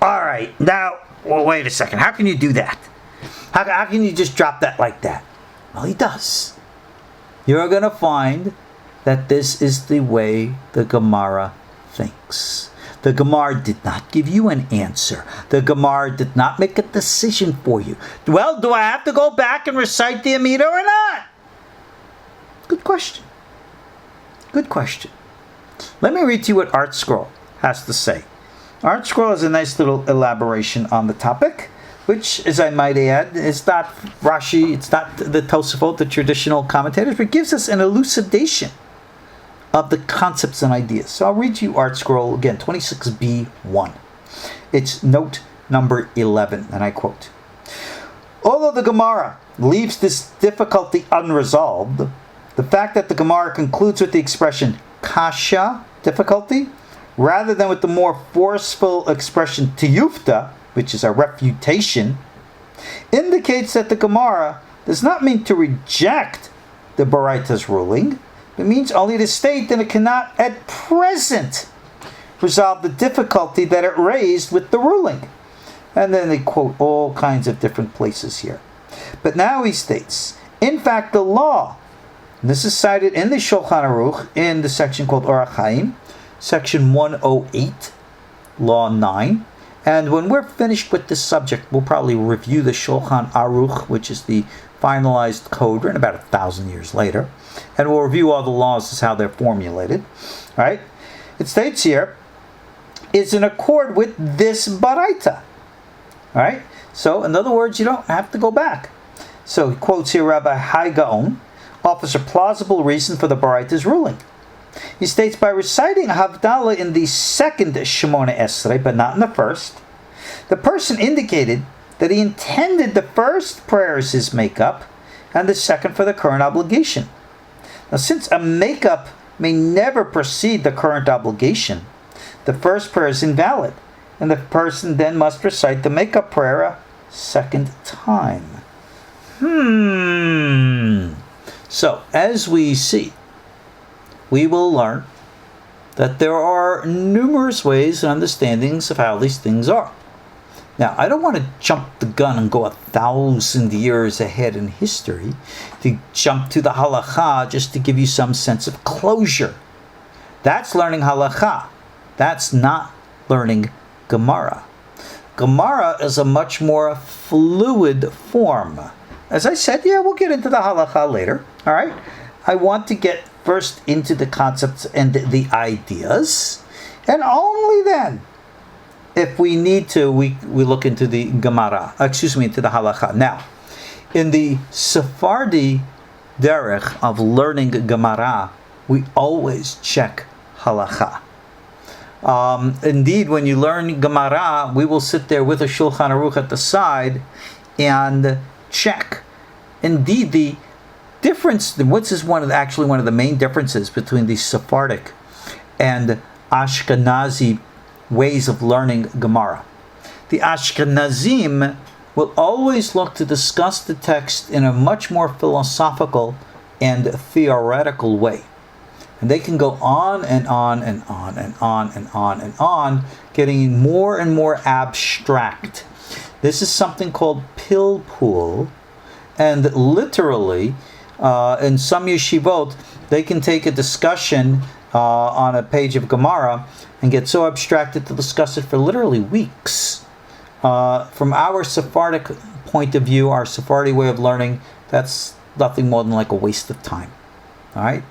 All right, now, well, wait a second. How can you do that? How can you just drop that like that? Well, he does. You're going to find that this is the way the Gemara thinks. The Gemara did not give you an answer. The Gemara did not make a decision for you. Well, do I have to go back and recite the Amida or not? Good question. Good question. Let me read to you what Art Scroll has to say. Art Scroll has a nice little elaboration on the topic, which, as I might add, is not Rashi, it's not the Tosafot, the traditional commentators, but gives us an elucidation of the concepts and ideas. So I'll read you Art Scroll again, 26b1. It's note number 11, and I quote, although the Gemara leaves this difficulty unresolved, the fact that the Gemara concludes with the expression kashya, difficulty, rather than with the more forceful expression tiyufta, which is a refutation, indicates that the Gemara does not mean to reject the Baraita's ruling. It means only to state that it cannot at present resolve the difficulty that it raised with the ruling. And then they quote all kinds of different places here. But now he states, in fact, the law, and this is cited in the Shulchan Arukh in the section called Orach Chaim, section 108, law 9. And when we're finished with this subject, we'll probably review the Shulchan Arukh, which is the finalized code written about 1,000 years later. And we'll review all the laws as how they're formulated. Right? It states here, is in accord with this Baraita. Alright? So, in other words, you don't have to go back. So, he quotes here Rabbi Hai Gaon offers a plausible reason for the Baraita's ruling. He states, by reciting Havdalah in the second Shemona Esrei, but not in the first, the person indicated that he intended the first prayer as his makeup and the second for the current obligation. Now, since a makeup may never precede the current obligation, the first prayer is invalid, and the person then must recite the makeup prayer a second time. So, as we see, we will learn that there are numerous ways and understandings of how these things are. Now, I don't want to jump the gun and go 1,000 years ahead in history to jump to the Halakha just to give you some sense of closure. That's learning Halakha. That's not learning Gemara. Gemara is a much more fluid form. As I said, we'll get into the Halakha later. All right? I want to get first into the concepts and the ideas, and only then, if we need to, we look into the Gemara, into the Halakha. Now, in the Sephardi derech of learning Gemara, we always check Halakha. Indeed, when you learn Gemara, we will sit there with a Shulkhan Arukh at the side and check. Indeed, the difference, which is one of the main differences between the Sephardic and Ashkenazi ways of learning Gemara. The Ashkenazim will always look to discuss the text in a much more philosophical and theoretical way. And they can go on and on and on and on and on and on, getting more and more abstract. This is something called pilpul, and literally, in some yeshivot, they can take a discussion on a page of Gemara and get so abstracted to discuss it for literally weeks. From our Sephardic point of view, our Sephardi way of learning, that's nothing more than like a waste of time. All right?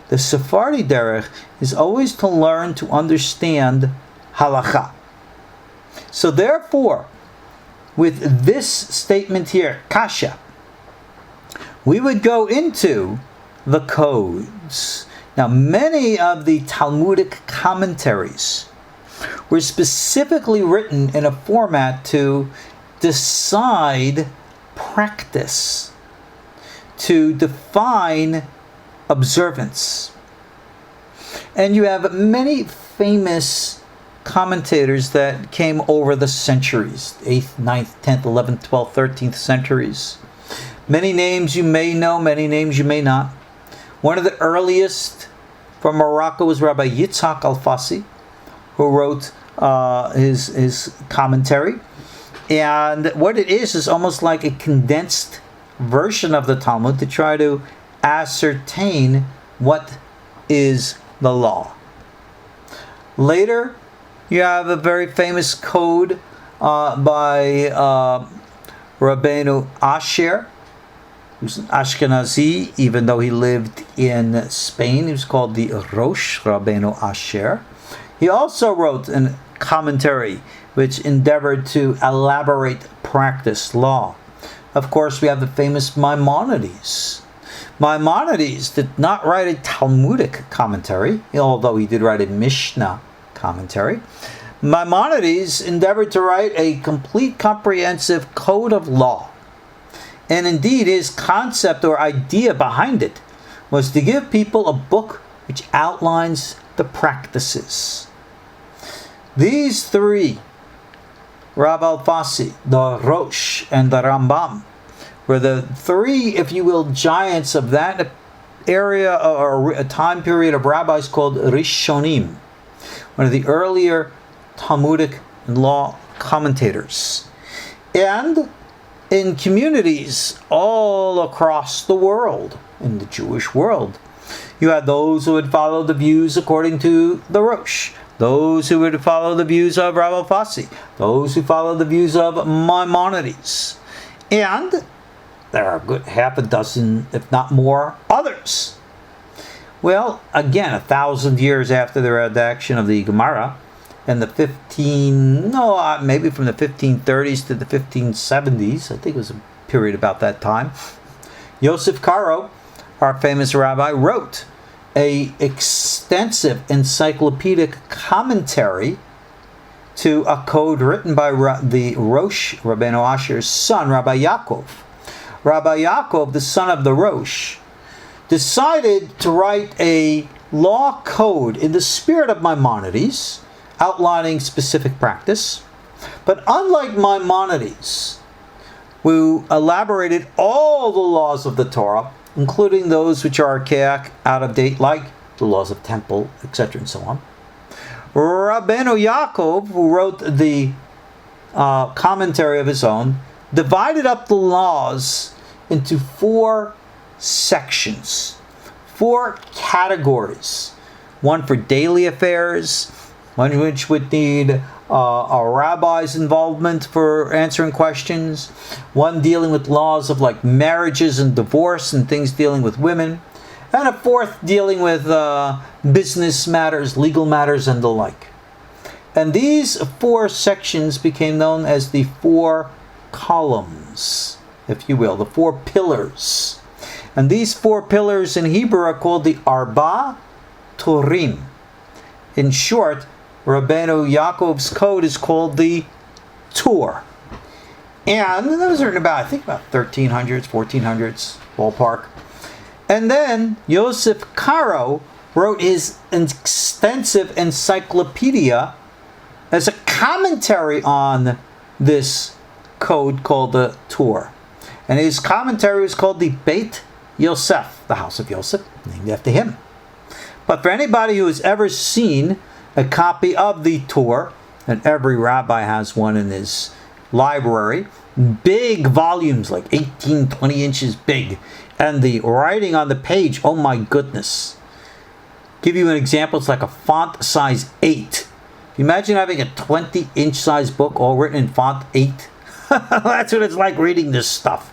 The Sephardi derech is always to learn to understand Halakha. So therefore, with this statement here, kashya, we would go into the codes. Now, many of the Talmudic commentaries were specifically written in a format to decide practice, to define observance. And you have many famous commentators that came over the centuries, 8th, 9th, 10th, 11th, 12th, 13th centuries. Many names you may know, many names you may not. One of the earliest from Morocco was Rabbi Yitzhak Alfasi, who wrote his commentary. And what it is almost like a condensed version of the Talmud to try to ascertain what is the law. Later, you have a very famous code by Rabbeinu Asher, who's an Ashkenazi, even though he lived in Spain. He was called the Rosh Rabbeinu Asher. He also wrote a commentary which endeavored to elaborate practice law. Of course, we have the famous Maimonides. Maimonides did not write a Talmudic commentary, although he did write a Mishnah commentary. Maimonides endeavored to write a complete, comprehensive code of law. And indeed, his concept or idea behind it was to give people a book which outlines the practices. These three, Rav Alfasi, the Rosh, and the Rambam, were the three, if you will, giants of that area or a time period of rabbis called Rishonim, one of the earlier Talmudic and law commentators. And in communities all across the world, in the Jewish world, you had those who would follow the views according to the Rosh, those who would follow the views of Rav Alfasi, those who follow the views of Maimonides. And there are a good half a dozen, if not more, others. Well, again, 1,000 years after the redaction of the Gemara, in the maybe from the 1530s to the 1570s, I think it was a period about that time, Yosef Karo, our famous rabbi, wrote a extensive encyclopedic commentary to a code written by the Rosh, Rabbeinu Asher's son, Rabbi Yaakov. Rabbi Yaakov, the son of the Rosh, decided to write a law code in the spirit of Maimonides, outlining specific practice. But unlike Maimonides, who elaborated all the laws of the Torah, including those which are archaic, out of date, like the laws of temple, etc., and so on, Rabbeinu Yaakov, who wrote the commentary of his own, divided up the laws into 4 sections, 4 categories. One for daily affairs, one which would need a rabbi's involvement for answering questions, one dealing with laws of like marriages and divorce and things dealing with women, and a 4th dealing with business matters, legal matters, and the like. And these 4 sections became known as the 4 columns, if you will, the 4 pillars. And these 4 pillars in Hebrew are called the Arba Turim. In short, Rabbeinu Yaakov's code is called the Torah. And that was written about, I think, about 1300s, 1400s, ballpark. And then Yosef Karo wrote his extensive encyclopedia as a commentary on this code called the Torah. And his commentary was called the Beit Yosef, the house of Yosef, named after him. But for anybody who has ever seen a copy of the Torah, and every rabbi has one in his library, big volumes, like 18, 20 inches big, and the writing on the page, oh my goodness. Give you an example, it's like a font size 8. Imagine having a 20-inch size book all written in font 8. That's what it's like reading this stuff.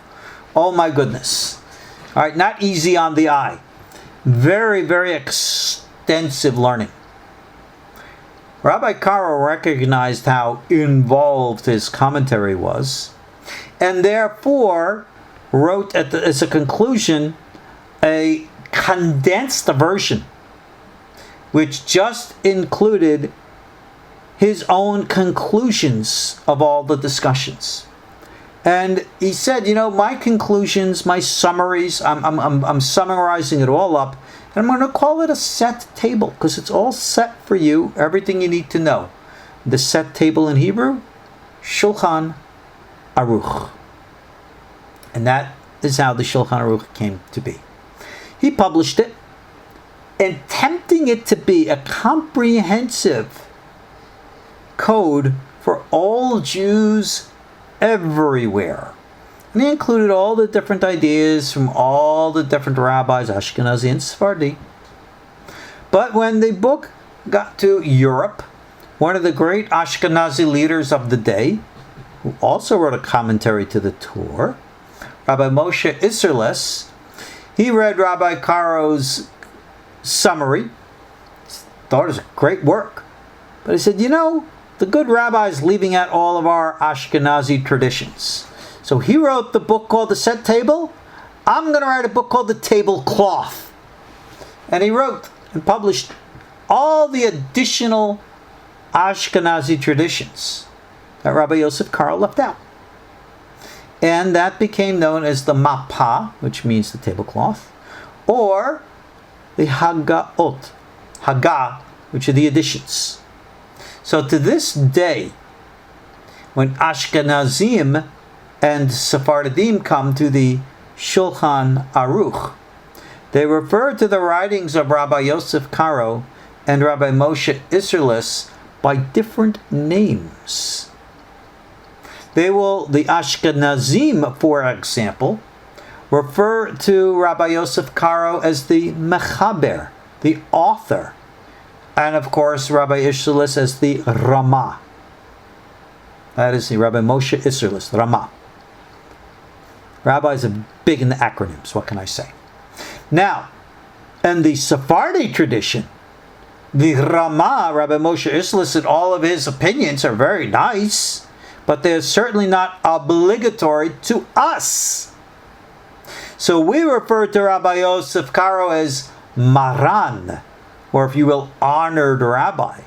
Oh my goodness. All right, not easy on the eye. Very, very extensive learning. Rabbi Karo recognized how involved his commentary was, and therefore wrote as a conclusion a condensed version, which just included his own conclusions of all the discussions. And he said, my conclusions, my summaries, I'm summarizing it all up, and I'm going to call it a set table, because it's all set for you, everything you need to know. The set table in Hebrew, Shulkhan Arukh. And that is how the Shulchan Arukh came to be. He published it, attempting it to be a comprehensive code for all Jews everywhere. And he included all the different ideas from all the different rabbis, Ashkenazi and Sephardi. But when the book got to Europe, one of the great Ashkenazi leaders of the day, who also wrote a commentary to the Torah, Rabbi Moshe Isserles, he read Rabbi Karo's summary, thought it was a great work. But he said, the good rabbi is leaving out all of our Ashkenazi traditions. So he wrote the book called The Set Table. I'm going to write a book called The Tablecloth. And he wrote and published all the additional Ashkenazi traditions that Rabbi Yosef Karo left out. And that became known as the Mappa, which means the tablecloth, or the Haggaot, Haggah, which are the additions. So to this day, when Ashkenazim and Sephardim come to the Shulchan Arukh, they refer to the writings of Rabbi Yosef Karo and Rabbi Moshe Isserles by different names. The Ashkenazim, for example, refer to Rabbi Yosef Karo as the Mechaber, the author, and of course Rabbi Isserles as the Ramah. That is the Rabbi Moshe Isserles, Ramah. Rabbis are big in the acronyms, what can I say? Now, in the Sephardi tradition, the Ramah, Rabbi Moshe Isserles, and all of his opinions are very nice, but they're certainly not obligatory to us. So we refer to Rabbi Yosef Karo as Maran, or if you will, honored rabbi.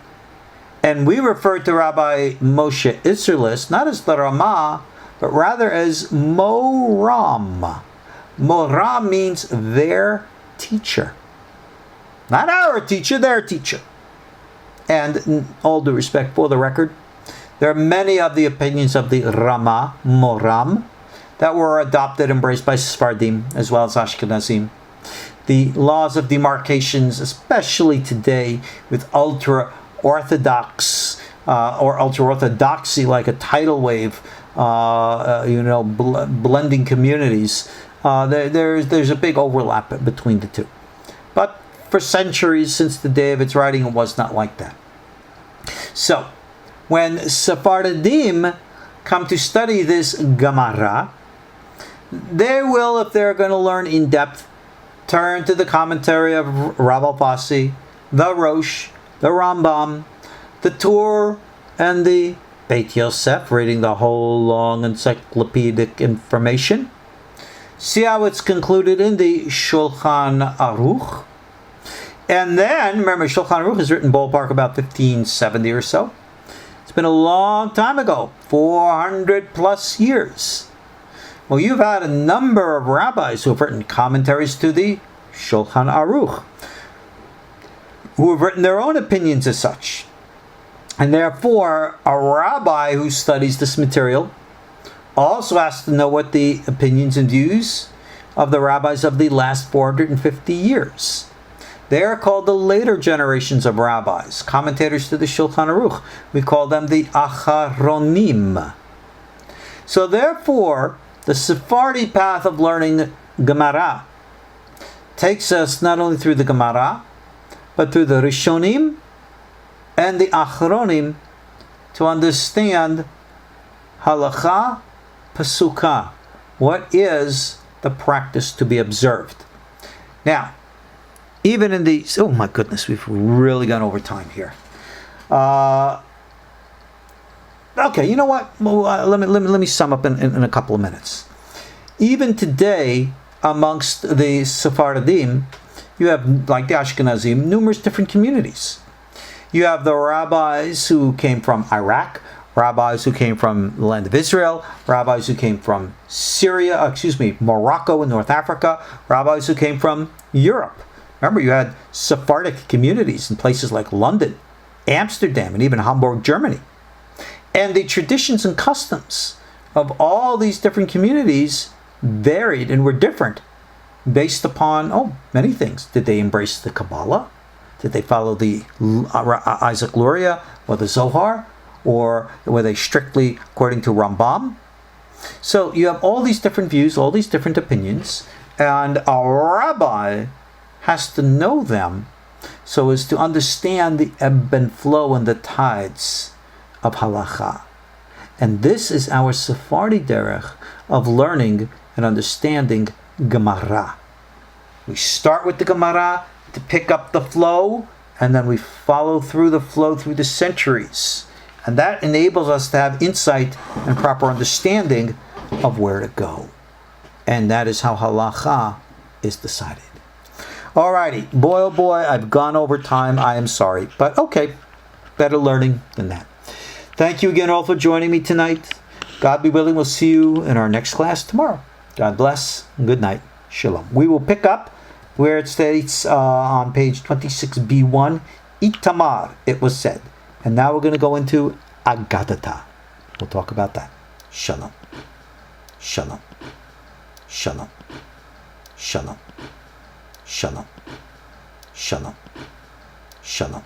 And we refer to Rabbi Moshe Isserles not as the Ramah, but rather as Moram. Moram means their teacher. Not our teacher, their teacher. And in all due respect, for the record, there are many of the opinions of the Ramah, Moram, that were adopted, embraced by Sephardim as well as Ashkenazim. The laws of demarcations, especially today with ultra-orthodox or ultra-orthodoxy, like a tidal wave, blending communities, there's a big overlap between the two. But for centuries, since the day of its writing, it was not like that. So, when Sephardim come to study this Gemara, they will, if they're going to learn in depth, turn to the commentary of Rav Alfasi, the Rosh, the Rambam, the Tur, and the Beit Yosef, reading the whole long encyclopedic information. See how it's concluded in the Shulkhan Arukh. And then, remember, Shulchan Arukh is written ballpark about 1570 or so. It's been a long time ago, 400 plus years. Well, you've had a number of rabbis who have written commentaries to the Shulchan Arukh, who have written their own opinions as such. And therefore, a rabbi who studies this material also has to know what the opinions and views of the rabbis of the last 450 years. They are called the later generations of rabbis, commentators to the Shulchan Arukh. We call them the Aharonim. So therefore, the Sephardi path of learning Gemara takes us not only through the Gemara, but through the Rishonim and the Aharonim to understand Halakha, Pasukah. What is the practice to be observed? Now, even in the... Oh my goodness, we've really gone over time here. Okay, you know what? Let me sum up in a couple of minutes. Even today, amongst the Sephardim, you have, like the Ashkenazim, numerous different communities. You have the rabbis who came from Iraq, rabbis who came from the land of Israel, rabbis who came from Morocco and North Africa, rabbis who came from Europe. Remember, you had Sephardic communities in places like London, Amsterdam, and even Hamburg, Germany. And the traditions and customs of all these different communities varied and were different based upon, many things. Did they embrace the Kabbalah? Did they follow the Isaac Luria or the Zohar? Or were they strictly according to Rambam? So you have all these different views, all these different opinions, and a rabbi has to know them so as to understand the ebb and flow and the tides of halakha. And this is our Sephardi derech of learning and understanding Gemara. We start with the Gemara to pick up the flow, and then we follow through the flow through the centuries. And that enables us to have insight and proper understanding of where to go. And that is how halakha is decided. Alrighty, boy oh boy, I've gone over time. I am sorry. But okay, better learning than that. Thank you again all for joining me tonight. God be willing, we'll see you in our next class tomorrow. God bless and good night. Shalom. We will pick up where it states on page 26b1, Itamar, it was said. And now we're going to go into Agadata. We'll talk about that. Shalom. Shalom. Shalom. Shalom. Shalom. Shalom. Shalom.